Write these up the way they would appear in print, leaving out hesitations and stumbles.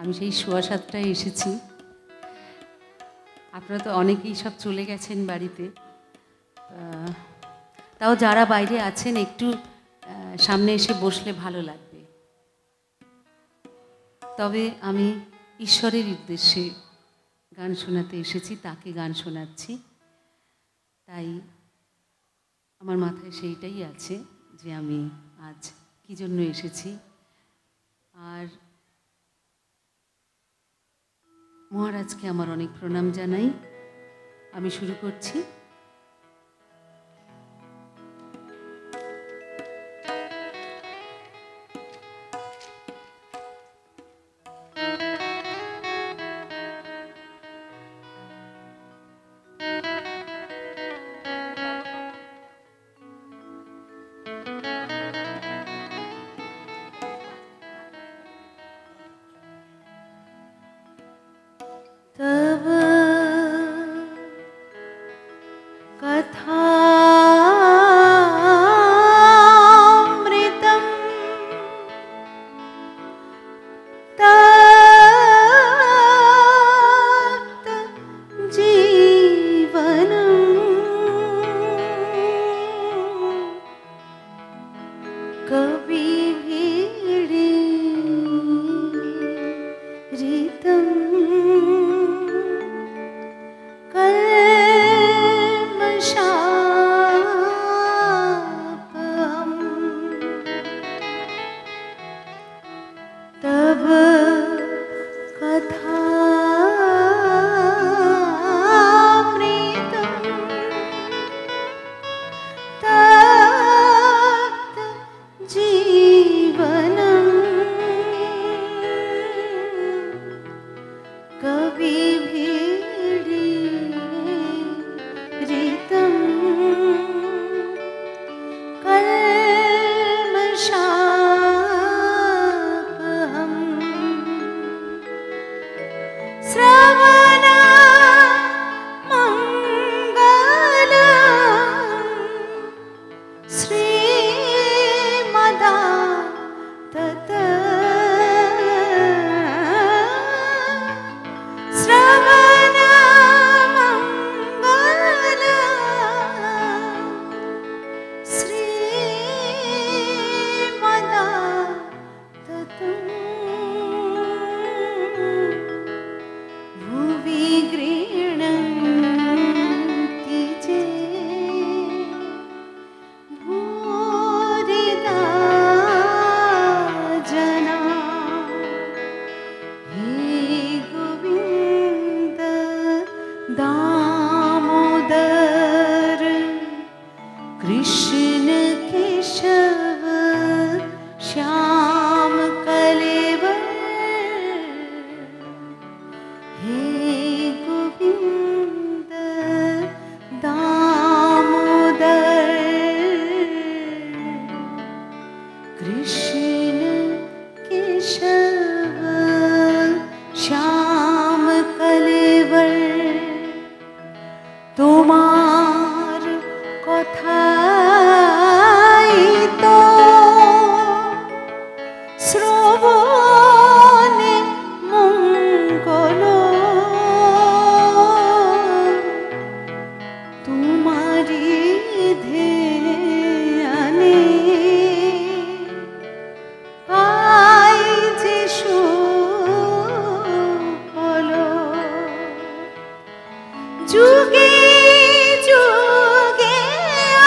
আমি সেই 7:15টায় এসেছি। আপনারা তো অনেকেই সব চলে গেছেন বাড়িতে, তাও যারা বাইরে আছেন একটু সামনে এসে বসলে ভালো লাগবে। তবে আমি ঈশ্বরের উদ্দেশ্যে গান শোনাতে এসেছি, তাকে গান শোনাচ্ছি। তাই আমার মাথায় সেইটাই আছে যে আমি আজ কী জন্য এসেছি। আর মহারাজকে আমার অনেক প্রণাম জানাই। আমি শুরু করছি। तव कथामृतं तप्त जीवनं कविभिरीडितं तव कथामृतं तप्त जीवनं कविभिरीडितं कल्मषापहम् श्रवणमङ्गलम् श्रीमदातत श्रवणमङ्गलम् श्रीमदातत भुवि गृह्णन्ति चे भूरिदा जना। हे गोविन्द दामोदर कृष्ण केशव श्याम कलेवर। हे गोविन्द दामोदर कृष्ण केशव श्याम कलेवर। তোমার কথাই তো শ্রবণে মঙ্গল, তোমারি ধ্যানে পাই যে সুফল। যুগে যুগে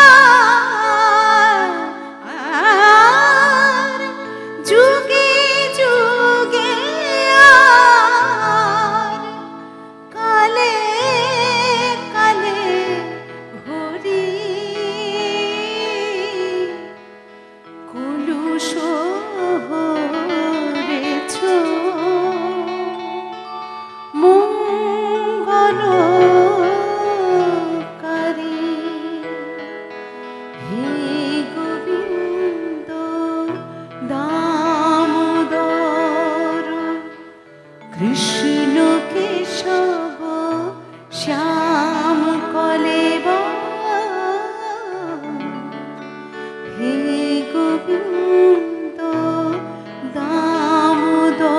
আর যুগে যুগে আর কালে কালে হরি কলুষ হরেছ মঙ্গলকারী। হে গোবিন্দ দামোদর কৃষ্ণ কেশব শ্যাম কলেবর। হে গোবিন্দ দামোদর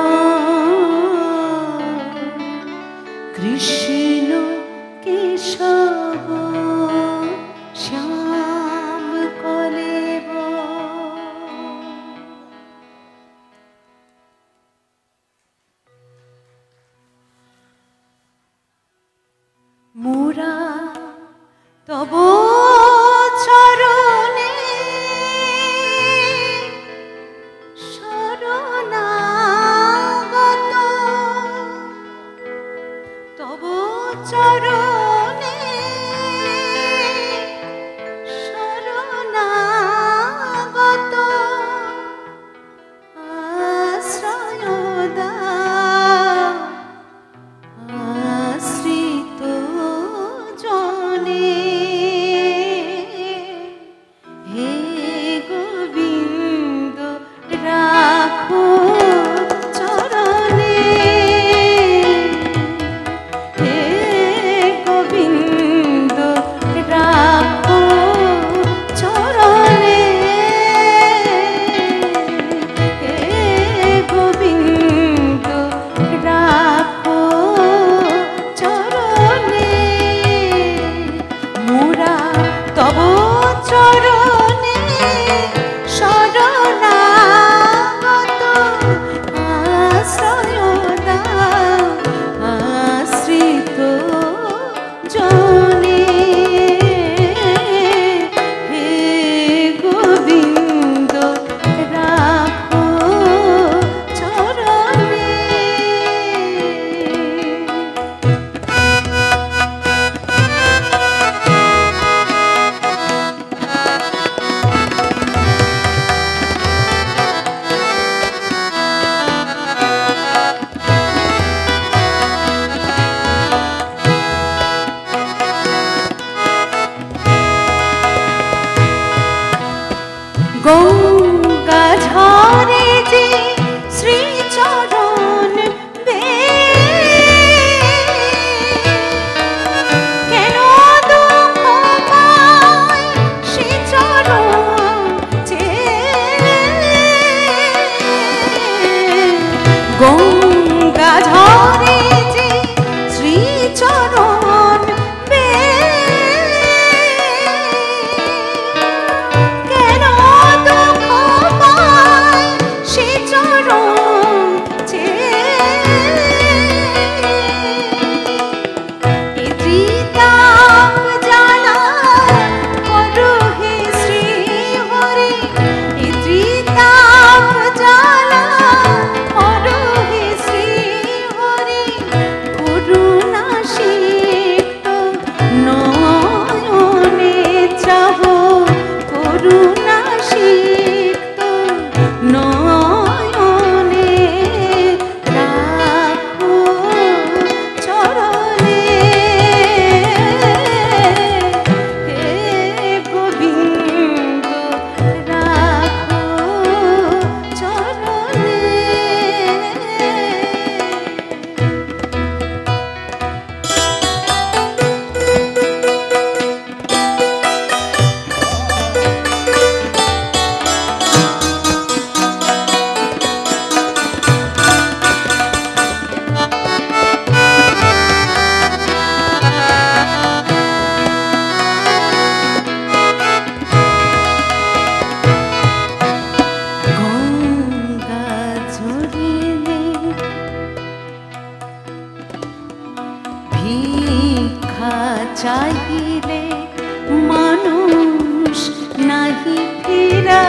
চাহিলে মানুষ নাহি ফিরা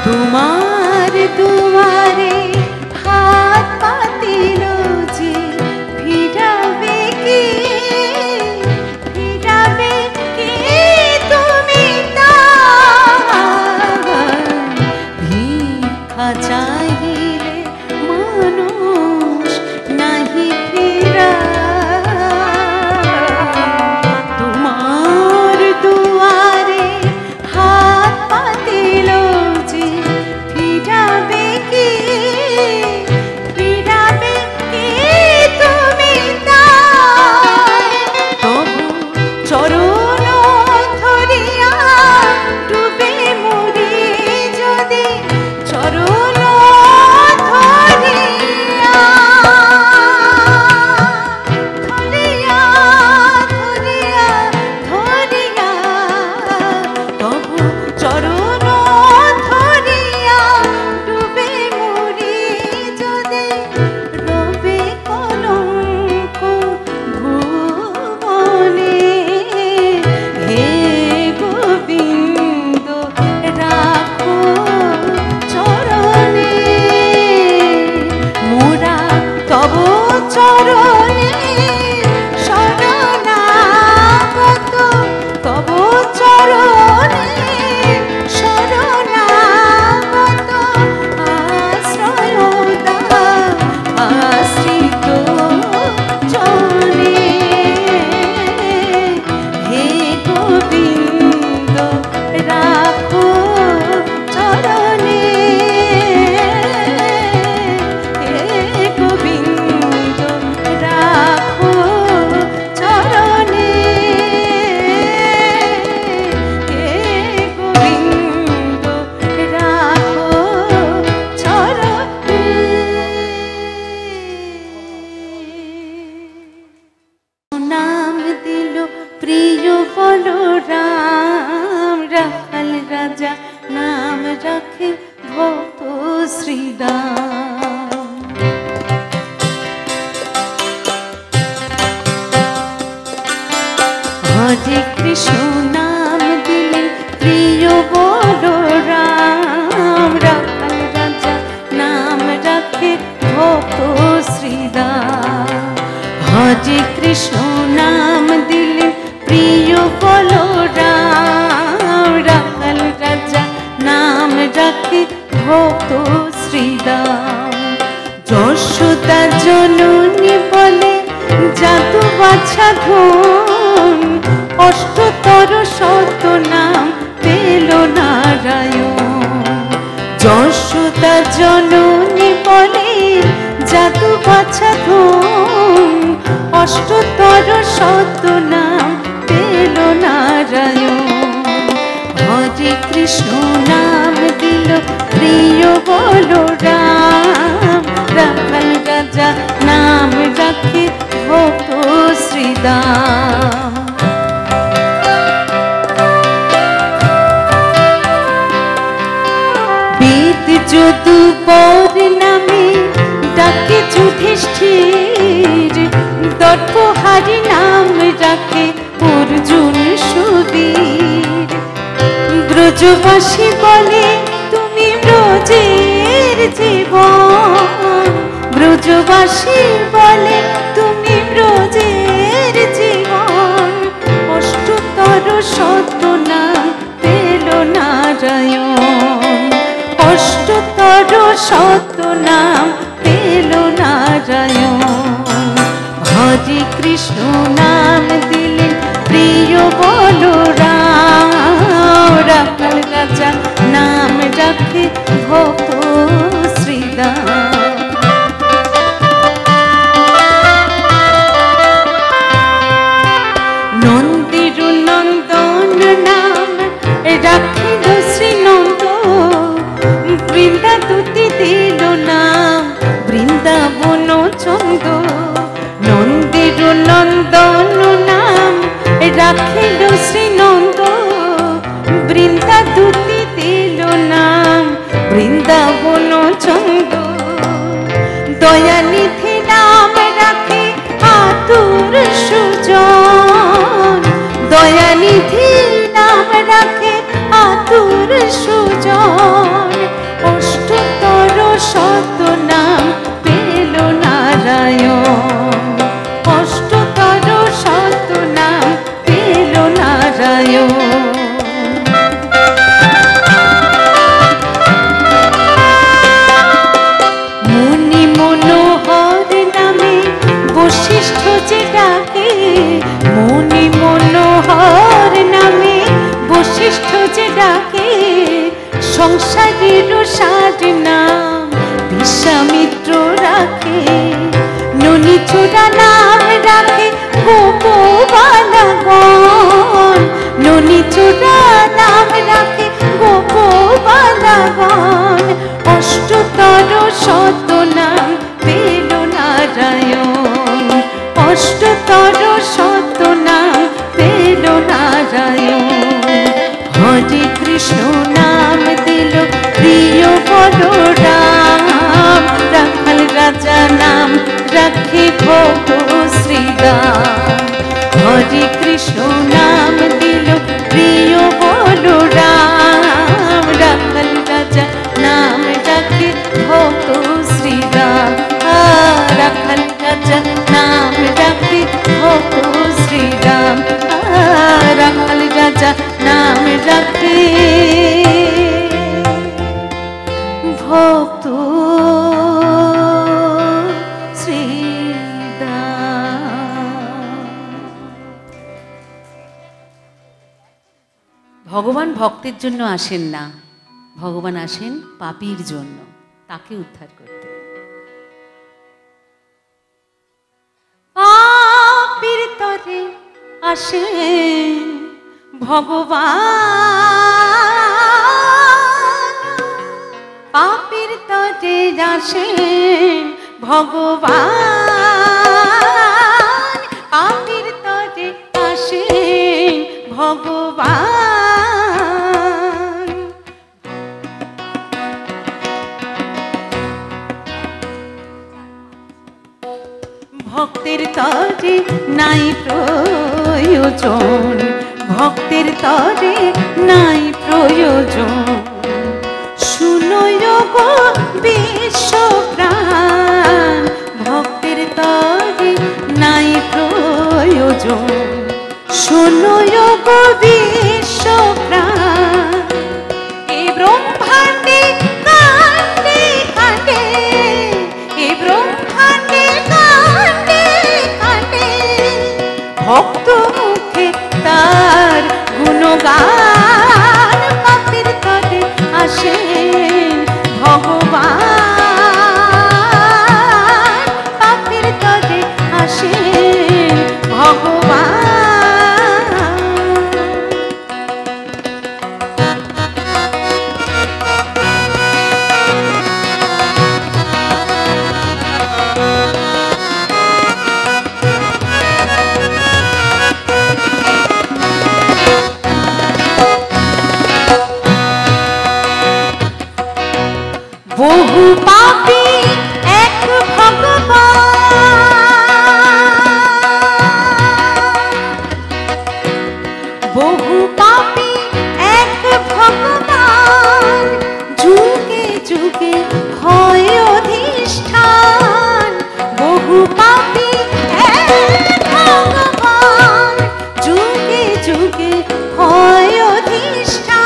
তোমার দুয়ারে হাত পাতিল যে ফিরাবে কি তুমি ভিক্ষা চাহিলে মানুষ নাহি ফিরা তোমার দুয়ারে হাত পাতিল যে ফিরাবে কি তুমি তবু চরণ ধরিয়া ডুবে মরি যদি চরণ ধরিয়া তবু চরণ ধরিয়া ডুবে মরি যদি রবে কলঙ্ক ভুবনে হে গোবিন্দ রাখো চরণে মোরা তব চরণে শরণাগত তব চরণে শরণাগত আশ্রয় আশ্রিত জনে হে গোবিন্দ রাখো চরণে হে গোবিন্দ রাখো চরণে হে গোবিন্দ রাখো চরণে নাম দিল প্রিয় বলরাম রাখাল রাজা নাম রাখে ভক্ত শ্রীরাম হরে কৃষ্ণ নাম দিলেন প্রিয় বলরাম রাখাল রাজা নাম রাখে ভক্ত শ্রীরাম হরে কৃষ্ণ নাম দিলেন প্রিয় বলরাম রাখাল রাজা নাম রাখে ভক্ত শ্রীরাম যশোদা জননী বলে জাদু বাছা ধন অষ্টতর শত নাম পেল নারায়ণ যশোদা জননী বলে জাদু বাছা ধন অষ্টতর শত নাম পেল নারায়ণ হরে কৃষ্ণ নাম দিল প্রিয় বলরাম রাখাল রাজা নাম রাখে ভক্ত শ্রীরাম বেদ যদুবর নামে ডাকে যুধিষ্ঠির দর্পহারি নাম রাখে অর্জুন সুবীর ব্রজবাসী বলে তুমি ব্রজের জীবন ব্রজবাসী বলে তুমি ব্রজের জীবন অষ্টতর শত নাম পেল নারায়ণ অষ্টতর শত নাম পেল নারায়ণ হরে কৃষ্ণ নাম দিলেন প্রিয় বলরাম রাখাল রাজা নাম রাখে ভক্ত শ্রীরাম নন্দির নন্দন নাম রাখিল শ্রীনন্দ বৃন্দা দুতি দিল নাম বৃন্দাবন চন্দ নন্দির নন্দন নাম রাখিল শ্রীনন্দ বৃন্দা দুতি দিল নাম বৃন্দাবন চন্দ দয়ানিধি নাম রাখে আতু সুজন, অষ্টতর শত নাম পেল নারায়ণ, অষ্টতর শত নাম পেল নারায়ণ। মুনি মনোহর নামে বশিষ্ঠ যে ডাকে, মুনি মনোহর নামে বশিষ্ঠ যে ডাকে, সংসারের সার নাম বিশ্বামিত্র রাখে, ননীচূড়া নাম রাখে গোপবালগণ, ননীচূড়া নাম রাখে গোপবালগণ, অষ্টতর শত নাম পেল নারায়ণ, অষ্টতর শত নাম পেল নারায়ণ। হরে কৃষ্ণ নাম দিল প্রিয় বলরাম, রাখাল রাজা নাম রাখে ভক্ত শ্রীরাম, হরে কৃষ্ণ নাম দিল প্রিয় বলরাম, রাখাল রাজা নাম রাখে ভক্ত শ্রীরাম, রাখাল রাজা নাম রাখে ভক্ত শ্রীরাম, রাখাল রাজা নাম রাখে ভক্ত ভগবান ভক্তের জন্য আসেন না, ভগবান আসেন পাপীর জন্য, তাকে উদ্ধার করতে। পাপীর তরে আসেন ভগবান, পাপীর তরে আসেন ভগবান, পাপীর তরে আসেন ভগবান। ভক্তের তরে নাই প্রয়োজন, ভক্তের তরে নাই প্রয়োজন, শুনোয় গো বিশ্বপ্রাণ, ভক্তের তরে নাই প্রয়োজন, শুনোয় গো বিশ্বপ্রাণ। এ ব্রহ্মাণ্ডে কাণ্ডে কাণ্ডে, এ ব্রহ্মাণ্ডে কাণ্ডে কাণ্ডে, ভক্ত মুখে তার গুণগান, পাপীর তরে আসেন ভগবান, পাপীর তরে আসেন ভগবান। বহু পাপী এক ভগবান, বহু পাপী এক ভগবান, যুগে যুগে হয় অধিষ্ঠান, বহু পাপী এক ভগবান, যুগে যুগে হয় অধিষ্ঠান।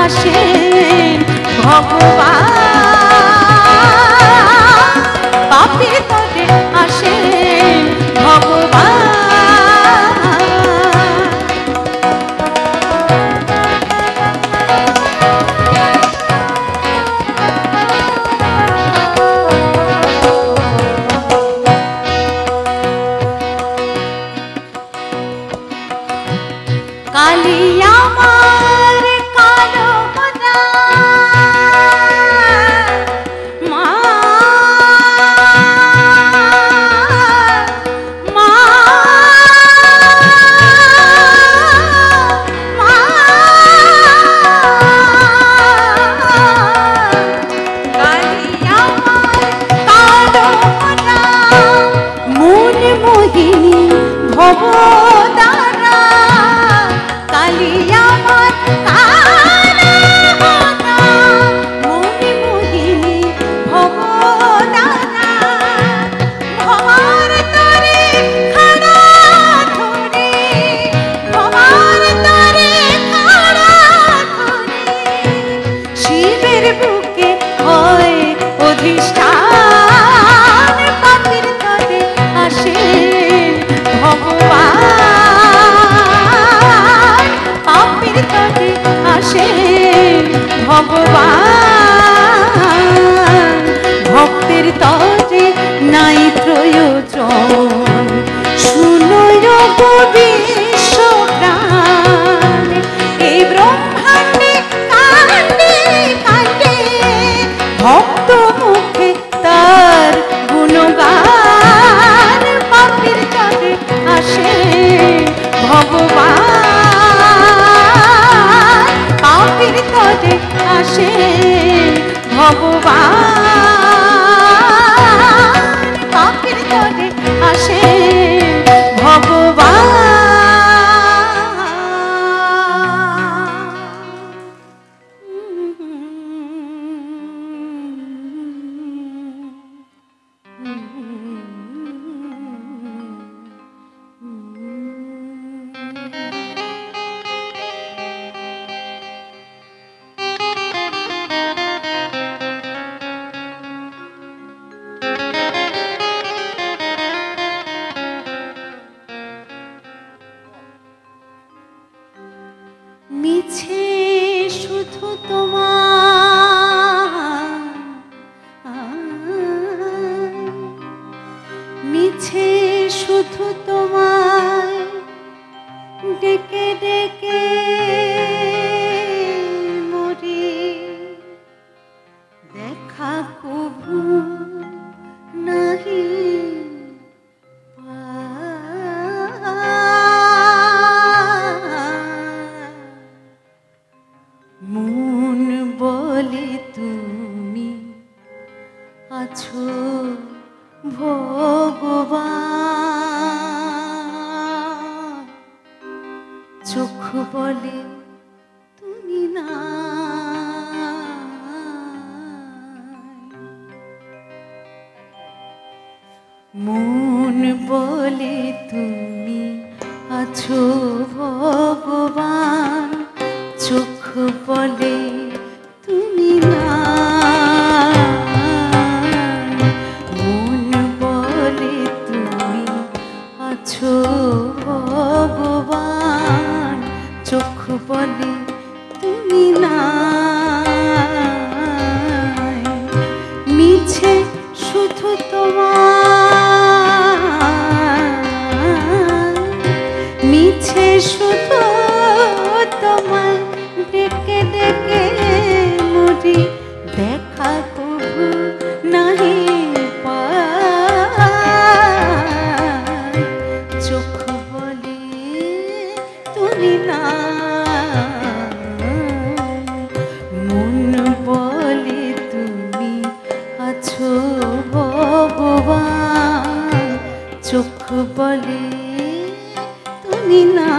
আসেন ভগবান, পাপীর তরে আসেন ভগবান। কালিয়া আমার কালো মনা, আমার কানা হোনা মনি মোহিনী ভবদানা ভবার তরে খাড়া ধরে ভবার তরে খাড়া ধরে শিবের বুকে হয় অধিষ্ঠান পাপির তরে আসে ভগবান পাপির তরে আসে ভগবান ভক্তের তরে নাই প্রয়োজন শুনো গো বিশ্বপ্রাণ এই ব্রহ্মাণ্ডে কাণ্ডে কাণ্ডে ভক্ত মুখে তার গুণগান পাপির তরে আসে ভগবান পাপির তরে আসে ভগবান পাপির তরে আসে ভগবান মিছে শুধু তোমার মিছে শুধু তোমার ডেকে ডেকে মরি দেখা কবু নাহি মন বলে তুমি আছো ভগবান চোখ বলে তুমি না মন বলে তুমি আছো ভগবান চোখ বলে তুমি না মন বলে তুমি আছো ভগবান চোখ বলে তুমি না মিছে শুধু তোমার মিছে শুধু তোমার ডেকে ডেকে মরি দেখা কবু নাহি পাই চোখ বলে তুমি না মন বলে তুমি আছো ভগবান চোখ বলে তুমি না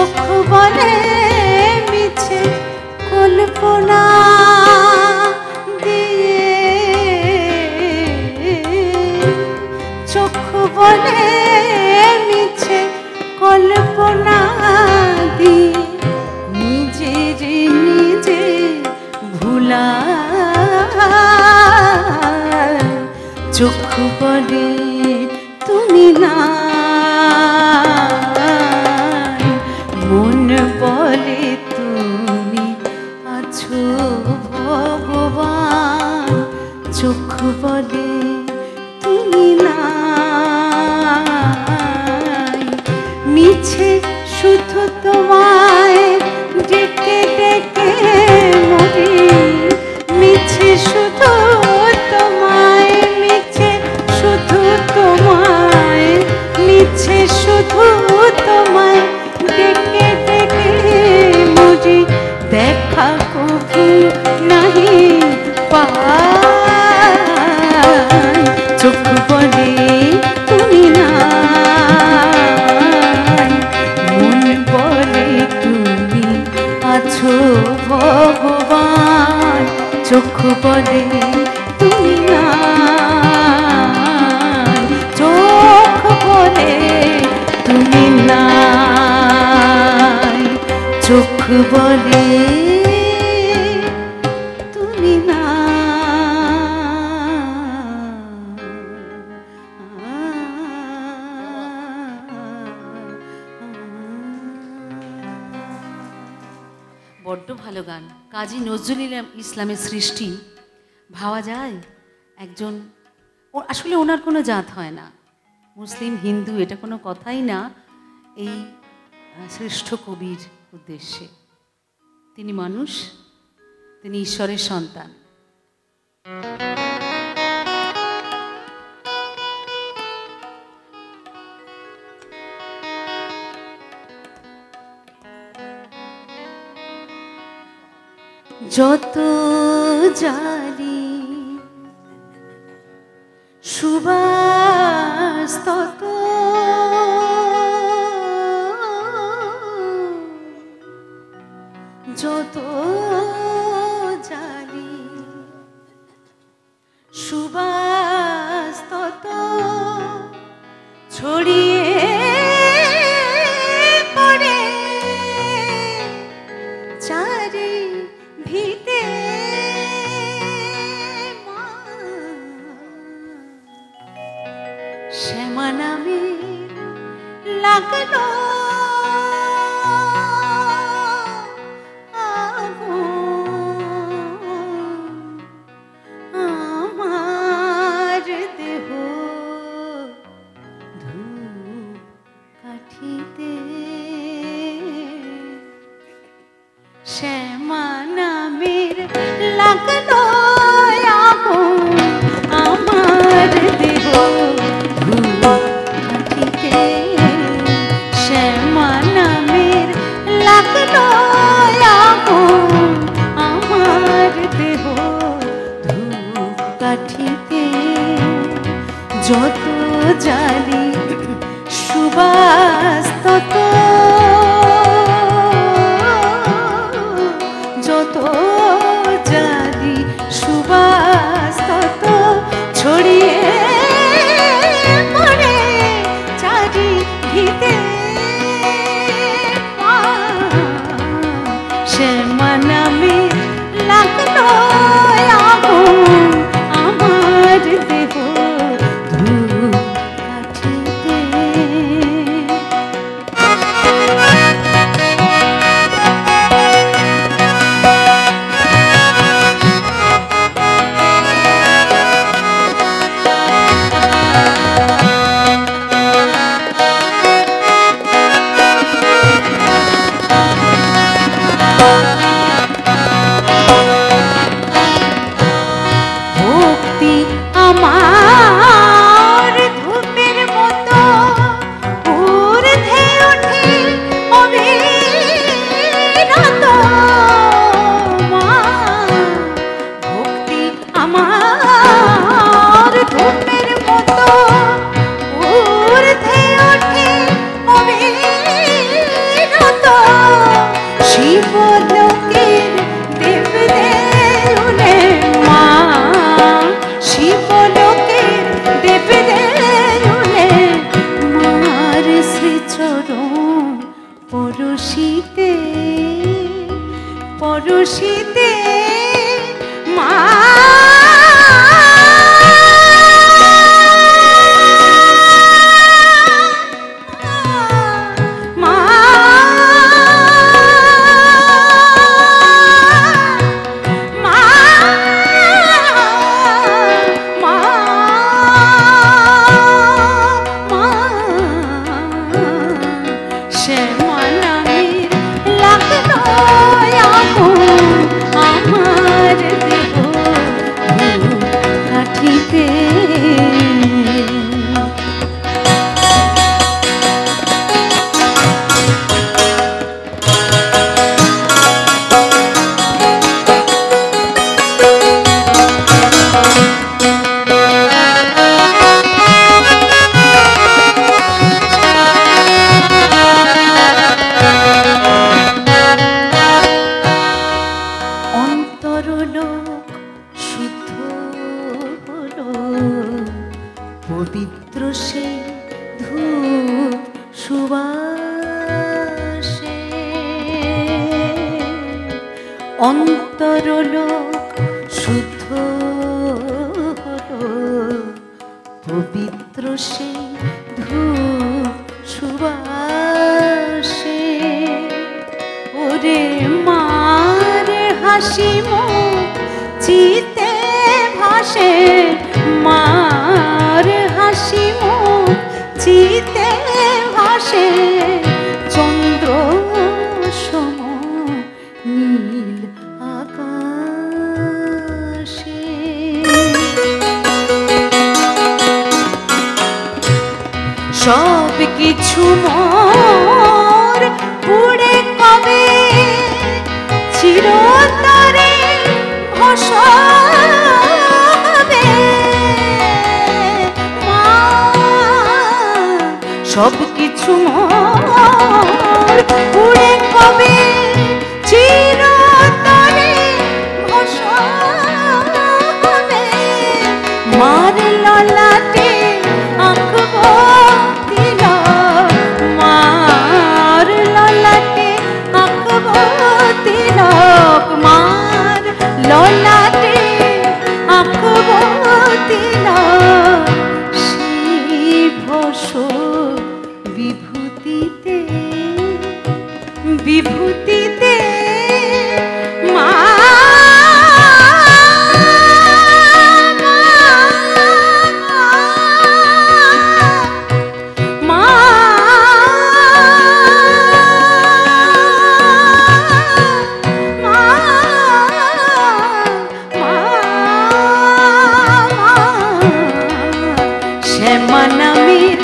চোখ বলে মিছে কল্পনা দিয়ে, চোখ বলে মিছে কল্পনা দিয়ে নিজের নিজে ভুলা, চোখ বলে তুমি নাই, মন বলে তুমি আছো ভগবান, চোখ বলে তুমি নাই। মিছে শুধু তোমায় ডেকে ডেকে মরি, মিছে শুধু তোমায়, মিছে শুধু তোমায়, মিছে শুধু তোমায় ডেকে ডেকে মরি, দেখা কভু নাহি পাই, চোখ বলে তুমি নাই, মন বলে তুমি আছো ভগবান, চোখ বলে তুমি নাই, চোখ বলে তুমি নাই, চোখ বলে তুমি না। বড্ড ভালো গান। কাজী নজরুল ইসলামের সৃষ্টি। ভাবা যায় একজন, আসলে ওনার কোনো জাত হয় না, মুসলিম হিন্দু এটা কোনো কথাই না এই শ্রেষ্ঠ কবির উদ্দেশ্যে। তিনি মানুষ, তিনি ঈশ্বরের সন্তান। যত জালি সুবাস তত, যত জালি সুবাস তত ছড়িয়ে পড়ে চারি ভিতে, শ্যামা নামে লাগলো আমার দেহ ধূপ কাঠিতে, শ্যামা নামের লাগলো আগুন আমার দেহ ধূপ কাঠিতে, শ্যামা নামের লাগলো আগুন আমার দেহ ধূপ কাঠিতে, যত জালি সুবাস তত, যত জালি সুবাস তত ছড়িয়ে পড়ে চারি ভিতে, শ্যামা নামে লাগলো আগুন আমার দেহ ধূপ কাঠিতে। ভক্তি আমার ধূপের মতো ঊর্ধ্বে ওঠে অবিরত, ভক্তি আমার ধূপের মতো ঊর্ধ্বে ওঠে অবিরত, পরশিতে পরশিতে মা পবিত্র সেই ধূপ সুবাসে অন্তরলোক শুদ্ধ হলো পবিত্র সেই ধূপ সুবাসে ওরে মার হাসি মুখ চিতে ভাসে মার হাসি মুখ চিতে ভাসে চন্দ্র সম নীল আকাশে সব কিছু মোর পুড়ে কবে চিরতরে ভসবে মা সব কিছু মোর পুড়ে কবে চিরতরে ভসবে মার ললাটে আঁকবো তিলক মার ললাটে আঁকবো তিলক মার ললাটে আঁকবো তিলক সেই ভস বিভূতিতে বিভূতিতে মা শ্যামানামের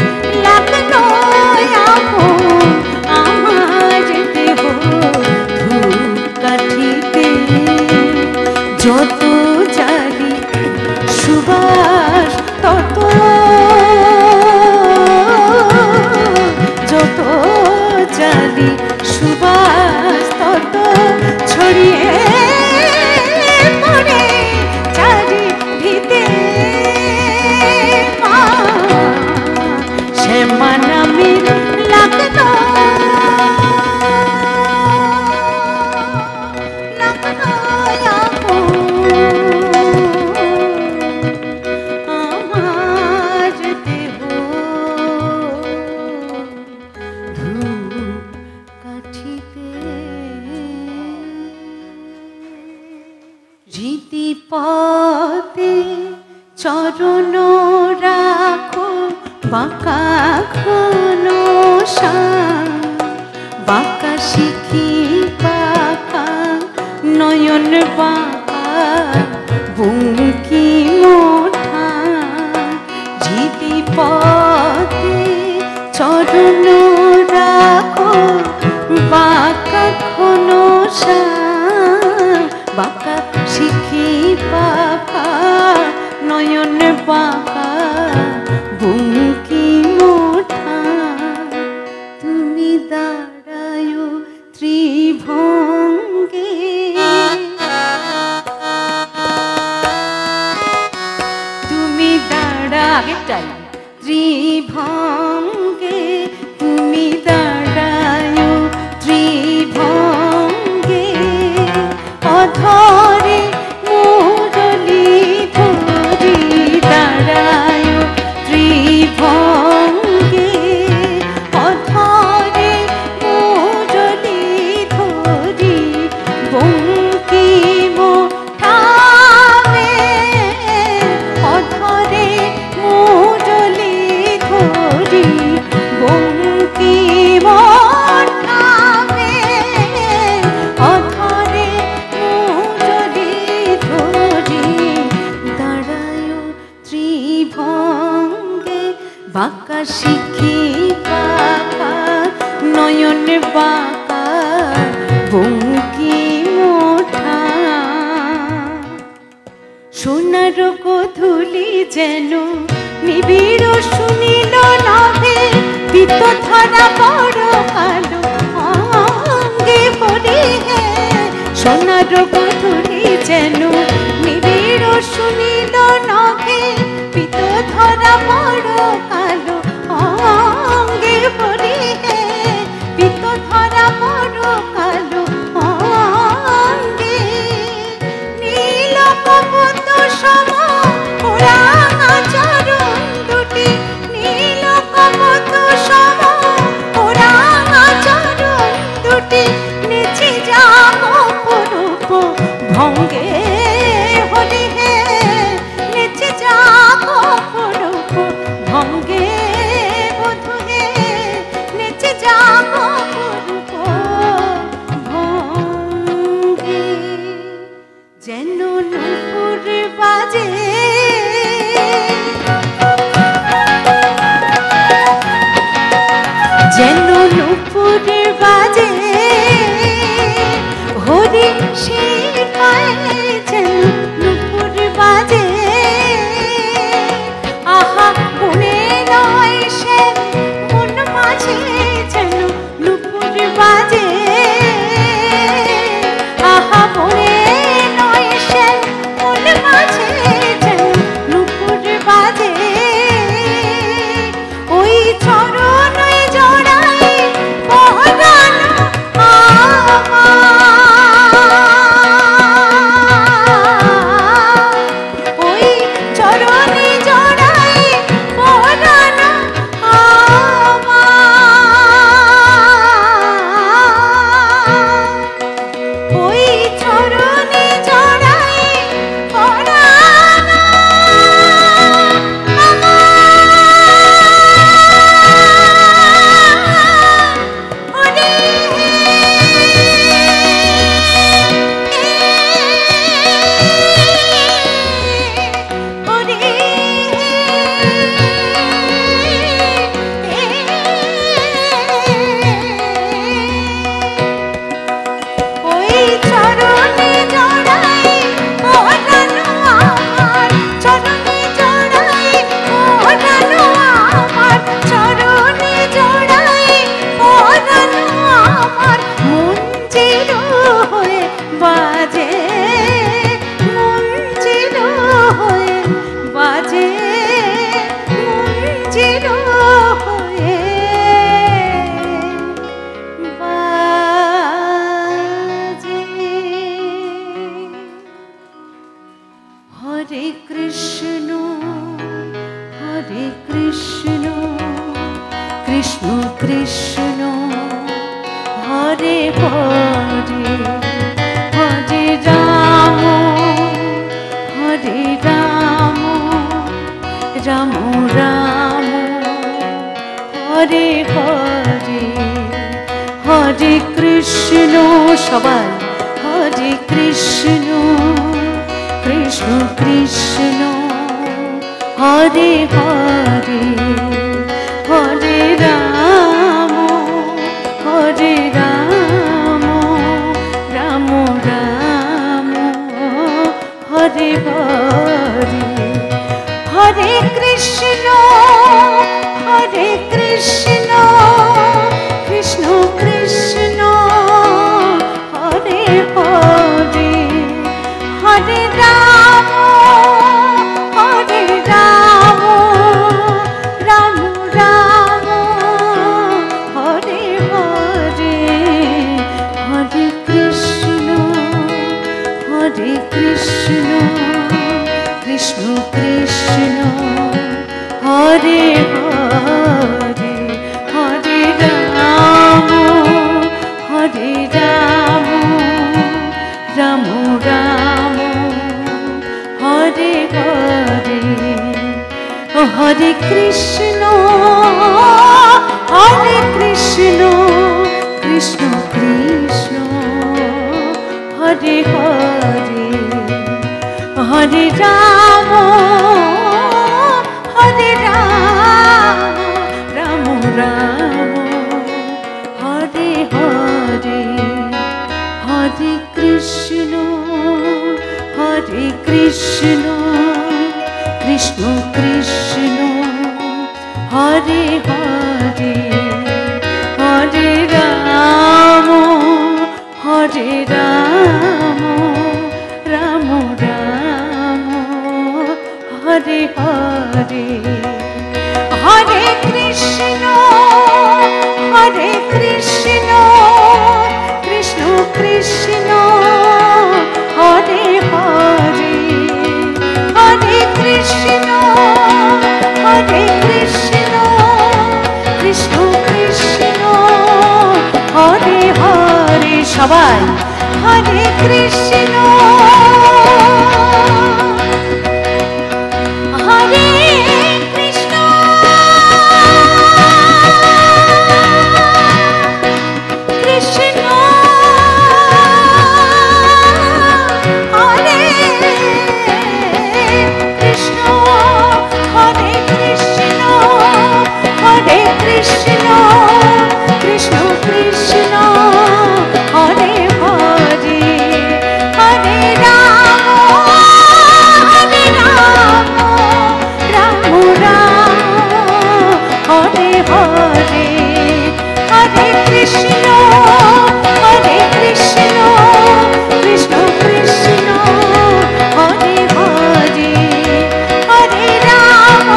লাগলো আপন আমার দেহ ধূপকাঠিতে যত জালি সুবাস তত যত জালি সুবাস তত ছড়িয়ে পড়ে চারিদিকে শ্যামানামের লাগলো আমার দেহ ধূপকাঠিতে রীতিপথে চরণ রাখো বাঁকা ঘন বাঁকা শিখি বাঁকা নয়ন বাঁকা বুকি মোঠা ঝিতি পথে চরণ রাখো বাঁকা ঘন বাঁকা শিখি বাঁকা নয়ন বাঁকা বুকি মোঠা তুমি দাঁড়ায় ত্রিভঙ্গে তুমি দাঁড়া আগেরটাই ত্রিভঙ্গে তুমি দাঁড়া বাঁকা বঙ্কি মোঠা সোনার গোধূলি যেন নিবিড় শুনিল নভে পিত ধরা বড় কালো অঙ্গে পড়ে হে সোনার গোধূলি যেন নিবিড় শুনিল নভে পিত ধরা বড় কালো অঙ্গে পড়ে হে পিত ধরা বড় কালো অঙ্গে নীল কপত সম ওরাঙা চরণ দুটি নীল কপত সম ওরাঙা চরণ দুটি নিচে যাব রূপ ভঙ্গে হলি হে নিচে যাব রূপ ভঙ্গে বধূ হে নিচে যাব রূপ ভঙ্গে যেন নূপুর বাজে যেন নূপুর বাজে হরি সে পায়ে যেন নূপুর বাজে আহা বনে নয় সে মন মাঝে যেন নূপুর বাজে আহা বনে নয় সে মন মাঝে যেন নূপুর বাজে ওই চরণ জড়াই পরাণ ওই চরণে জড়াই পরাণ ওই চরণে জড়াই পরাণ ওই চরণে জড়াই পরাণ আমার চরণে জড়াই পরাণ আমার চরণে জড়াই পরাণ আমার মঞ্জির হয়ে বাজে মঞ্জির হয়ে বাজে মঞ্জির হয়ে বাজে হরে কৃষ্ণ কৃষ্ণ কৃষ্ণ হরে হরে হরে রাম রাম রাম হরে হরে হরে কৃষ্ণ সবাই হরে কৃষ্ণ কৃষ্ণ কৃষ্ণ হরে হরে হরে রাম রাম রাম হরে হরে হরে কৃষ্ণ কৃষ্ণ কৃষ্ণ হরে হরে হরে রাম রাম রাম হরে হরে হরে কৃষ্ণ কৃষ্ণ কৃষ্ণ হরে হরে হরে রাম রাম রাম হরে হরে হরে কৃষ্ণ কৃষ্ণ কৃষ্ণ হরে হরে হরে রাম রাম রাম হরে কৃষ্ণ কৃষ্ণ কৃষ্ণ হরে হরে হরে রাম হরে রাম রাম রাম হরে হরে হরে কৃষ্ণ কৃষ্ণ কৃষ্ণ হরে হরে হরে কৃষ্ণ কৃষ্ণ কৃষ্ণ হরে হরে সবাই হরে কৃষ্ণ হরে কৃষ্ণ কৃষ্ণ হরে কৃষ্ণ হরে কৃষ্ণ হরে কৃষ্ণ কৃষ্ণ কৃষ্ণ হরে হরে হরে রাম রাম রাম হরে হরে হরে কৃষ্ণ কৃষ্ণ কৃষ্ণ হরে হরে হরে রাম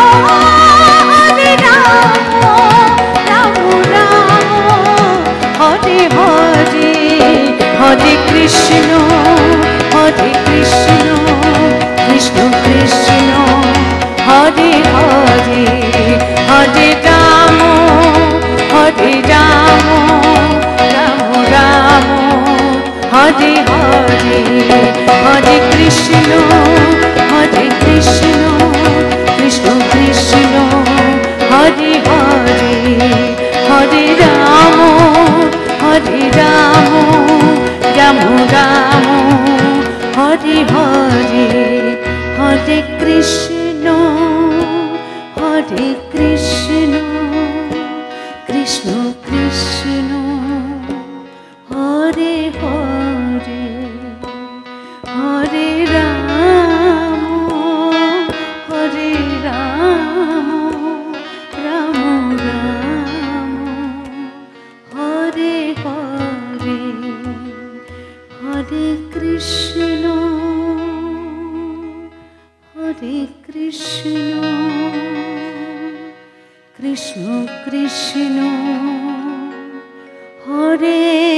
রাম রাম হরে হরে হরে কৃষ্ণ কৃষ্ণ কৃষ্ণ হরে হরে হরে রাম রাম রাম হরে হরে হরে কৃষ্ণ কৃষ্ণ কৃষ্ণ হরে হরে হরে রাম রাম রাম হরে হরে হরে কৃষ্ণ কৃষ্ণ কৃষ্ণ হরে হরে হরে রাম রাম রাম হরে হরে হরে কৃষ্ণ কৃষ্ণ কৃষ্ণ হরে